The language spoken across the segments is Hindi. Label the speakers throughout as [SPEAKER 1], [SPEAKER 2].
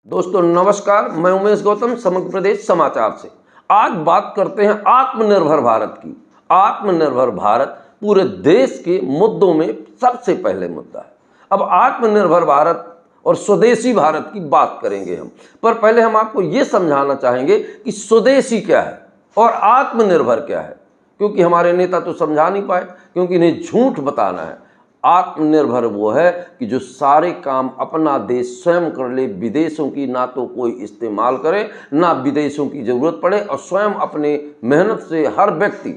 [SPEAKER 1] दोस्तों नमस्कार, मैं उमेश गौतम समग्र प्रदेश समाचार से। आज बात करते हैं आत्मनिर्भर भारत की। आत्मनिर्भर भारत पूरे देश के मुद्दों में सबसे पहले मुद्दा है। अब आत्मनिर्भर भारत और स्वदेशी भारत की बात करेंगे हम, पर पहले हम आपको ये समझाना चाहेंगे कि स्वदेशी क्या है और आत्मनिर्भर क्या है, क्योंकि हमारे नेता तो समझा नहीं पाए, क्योंकि इन्हें झूठ बताना है। आत्मनिर्भर वो है कि जो सारे काम अपना देश स्वयं कर ले, विदेशों की ना तो कोई इस्तेमाल करे, ना विदेशों की ज़रूरत पड़े, और स्वयं अपने मेहनत से हर व्यक्ति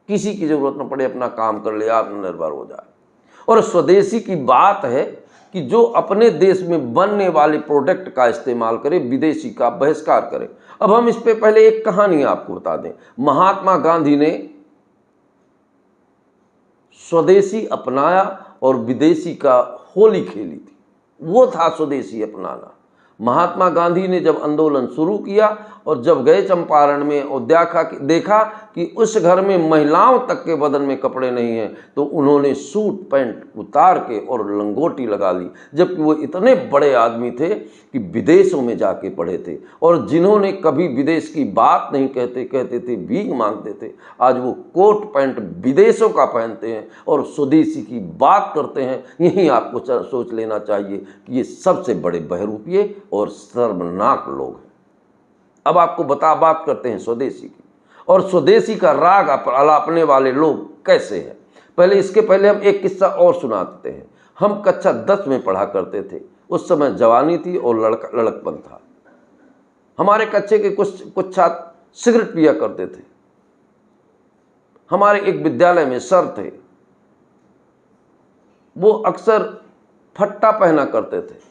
[SPEAKER 1] किसी की ज़रूरत न पड़े अपना काम कर ले, आत्मनिर्भर हो जाए। और स्वदेशी की बात है कि जो अपने देश में बनने वाले प्रोडक्ट का इस्तेमाल करे, विदेशी का बहिष्कार करे। अब हम इस पे पहले एक कहानी आपको बता दें। महात्मा गांधी ने स्वदेशी अपनाया और विदेशी का होली खेली थी, वो था स्वदेशी अपनाना। महात्मा गांधी ने जब आंदोलन शुरू किया और जब गए चंपारण में और देखा कि उस घर में महिलाओं तक के बदन में कपड़े नहीं हैं, तो उन्होंने सूट पैंट उतार के और लंगोटी लगा ली, जबकि वो इतने बड़े आदमी थे कि विदेशों में जाके पढ़े थे, और जिन्होंने कभी विदेश की बात नहीं कहते थे, भीख मांगते थे, आज वो कोट पैंट विदेशों का पहनते हैं और स्वदेशी की बात करते हैं। यही आपको सोच लेना चाहिए कि ये सबसे बड़े बहरूपिये और शर्मनाक लोग हैं। अब आपको बात करते हैं स्वदेशी की, और स्वदेशी का राग अलापने वाले लोग कैसे हैं। इसके पहले हम एक किस्सा और सुनाते हैं। हम कक्षा 10 में पढ़ा करते थे, उस समय जवानी थी और लड़कपन था। हमारे कक्षा के कुछ छात्र सिगरेट पिया करते थे। हमारे एक विद्यालय में सर थे, वो अक्सर फट्टा पहना करते थे,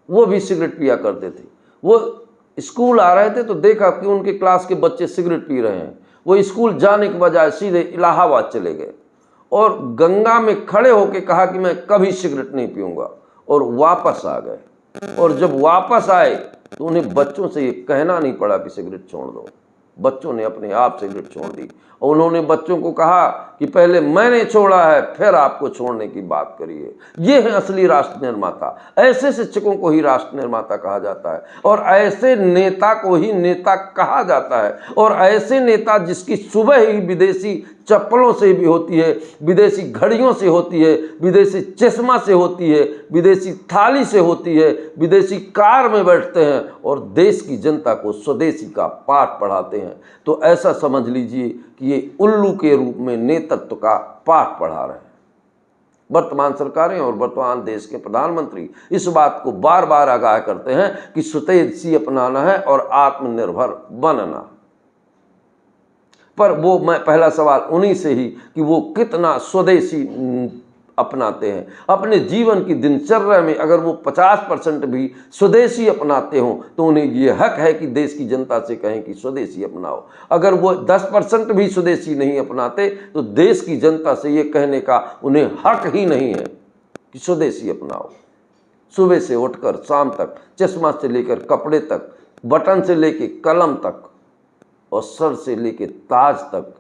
[SPEAKER 1] वो भी सिगरेट पिया करते थे। वो स्कूल आ रहे थे तो देखा कि उनके क्लास के बच्चे सिगरेट पी रहे हैं। वो स्कूल जाने के बजाय सीधे इलाहाबाद चले गए और गंगा में खड़े होकर कहा कि मैं कभी सिगरेट नहीं पीऊंगा, और वापस आ गए। और जब वापस आए तो उन्हें बच्चों से ये कहना नहीं पड़ा कि सिगरेट छोड़ दो। बच्चों ने अपने आप सिगरेट छोड़ दी, और उन्होंने बच्चों को कहा कि पहले मैंने छोड़ा है, फिर आपको छोड़ने की बात करिए। ये है असली राष्ट्र निर्माता। ऐसे शिक्षकों को ही राष्ट्र निर्माता कहा जाता है, और ऐसे नेता को ही नेता कहा जाता है। और ऐसे नेता जिसकी सुबह ही विदेशी चप्पलों से भी होती है, विदेशी घड़ियों से होती है, विदेशी चश्मा से होती है, विदेशी थाली से होती है, विदेशी कार में बैठते हैं और देश की जनता को स्वदेशी का पाठ पढ़ाते हैं, तो ऐसा समझ लीजिए कि ये उल्लू के रूप में नेतृत्व का पाठ पढ़ा रहे हैं। वर्तमान सरकारें और वर्तमान देश के प्रधानमंत्री इस बात को बार बार आगाह करते हैं कि स्वदेशी अपनाना है और आत्मनिर्भर बनना। पर वो मैं पहला सवाल उन्हीं से ही कि वो कितना स्वदेशी अपनाते हैं। अपने जीवन की दिनचर्या में अगर वो 50% भी स्वदेशी अपनाते हों तो उन्हें ये हक है कि देश की जनता से कहें कि स्वदेशी अपनाओ। अगर वो 10% भी स्वदेशी नहीं अपनाते तो देश की जनता से ये कहने का उन्हें हक ही नहीं है कि स्वदेशी अपनाओ। सुबह से उठकर शाम तक, चश्मा से लेकर कपड़े तक, बटन से लेकर कलम तक और सर से लेकर ताज तक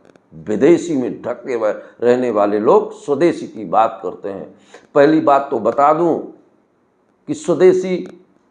[SPEAKER 1] विदेशी में ढके रहने वाले लोग स्वदेशी की बात करते हैं। पहली बात तो बता दूं कि स्वदेशी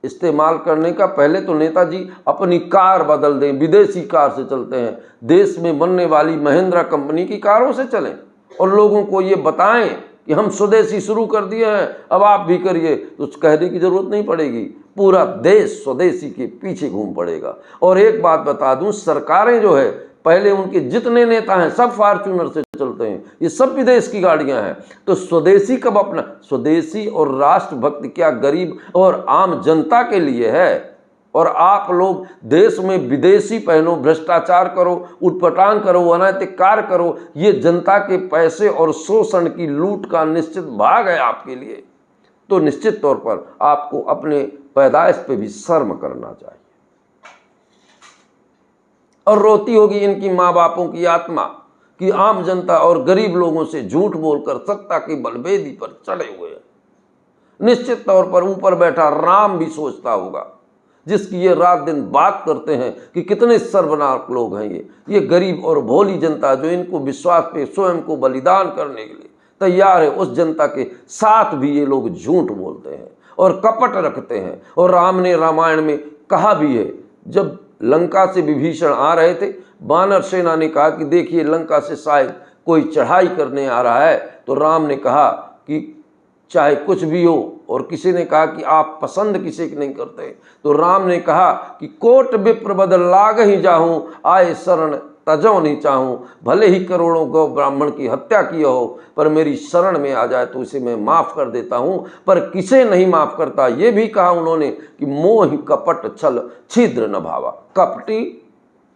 [SPEAKER 1] इस्तेमाल करने का पहले तो नेताजी अपनी कार बदल दें, विदेशी कार से चलते हैं, देश में बनने वाली महिंद्रा कंपनी की कारों से चलें और लोगों को ये बताएं कि हम स्वदेशी शुरू कर दिए हैं, अब आप भी करिए, तो कहने की जरूरत नहीं पड़ेगी। पूरा देश स्वदेशी के पीछे घूम पड़ेगा। और एक बात बता दूं, सरकारें जो है पहले उनके जितने नेता हैं सब फॉर्च्यूनर से चलते हैं, ये सब विदेश की गाड़ियां हैं, तो स्वदेशी कब अपना? स्वदेशी और राष्ट्रभक्ति क्या गरीब और आम जनता के लिए है? और आप लोग देश में विदेशी पहनो, भ्रष्टाचार करो, उटपटांग करो, अनैतिक कार्य करो, ये जनता के पैसे और शोषण की लूट का निश्चित भाग है आपके लिए। तो निश्चित तौर पर आपको अपने पैदाइश पे भी शर्म करना चाहिए। और रोती होगी इनकी माँ बापों की आत्मा कि आम जनता और गरीब लोगों से झूठ बोलकर सत्ता की बलवेदी पर चढ़े हुए हैं। निश्चित तौर पर ऊपर बैठा राम भी सोचता होगा, जिसकी ये रात दिन बात करते हैं कि कितने सर्वनाक लोग हैं ये गरीब और भोली जनता जो इनको विश्वास पे स्वयं को बलिदान करने के लिए तैयार है, उस जनता के साथ भी ये लोग झूठ बोलते हैं। और कपट रखते हैं। और राम ने रामायण में कहा भी है, जब लंका से विभीषण आ रहे थे, वानर सेना ने कहा कि देखिए लंका से शायद कोई चढ़ाई करने आ रहा है, तो राम ने कहा कि चाहे कुछ भी हो, और किसी ने कहा कि आप पसंद किसी की नहीं करते, तो राम ने कहा कि कोट विप्र बदल लाग ही जाहूं, आए शरण तजो नहीं चाहूं, भले ही करोड़ों गौ ब्राह्मण की हत्या की हो, पर मेरी शरण में आ जाए तो उसे मैं माफ़ कर देता हूं। पर किसे नहीं माफ़ करता, ये भी कहा उन्होंने कि मोह कपट छल छिद्र न भावा। कपटी,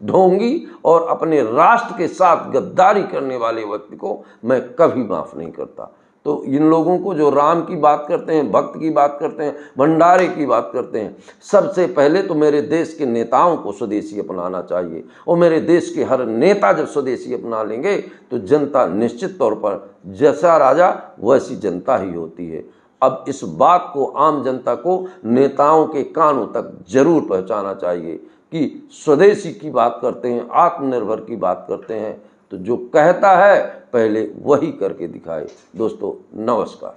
[SPEAKER 1] ढोंगी और अपने राष्ट्र के साथ गद्दारी करने वाले व्यक्ति को मैं कभी माफ़ नहीं करता। तो इन लोगों को जो राम की बात करते हैं, भक्त की बात करते हैं, भंडारे की बात करते हैं, सबसे पहले तो मेरे देश के नेताओं को स्वदेशी अपनाना चाहिए। और मेरे देश के हर नेता जब स्वदेशी अपना लेंगे तो जनता निश्चित तौर पर जैसा राजा वैसी जनता ही होती है। अब इस बात को आम जनता को नेताओं के कानों तक जरूर पहुंचाना चाहिए कि स्वदेशी की बात करते हैं, आत्मनिर्भर की बात करते हैं, तो जो कहता है पहले वही करके दिखाए। दोस्तों नमस्कार।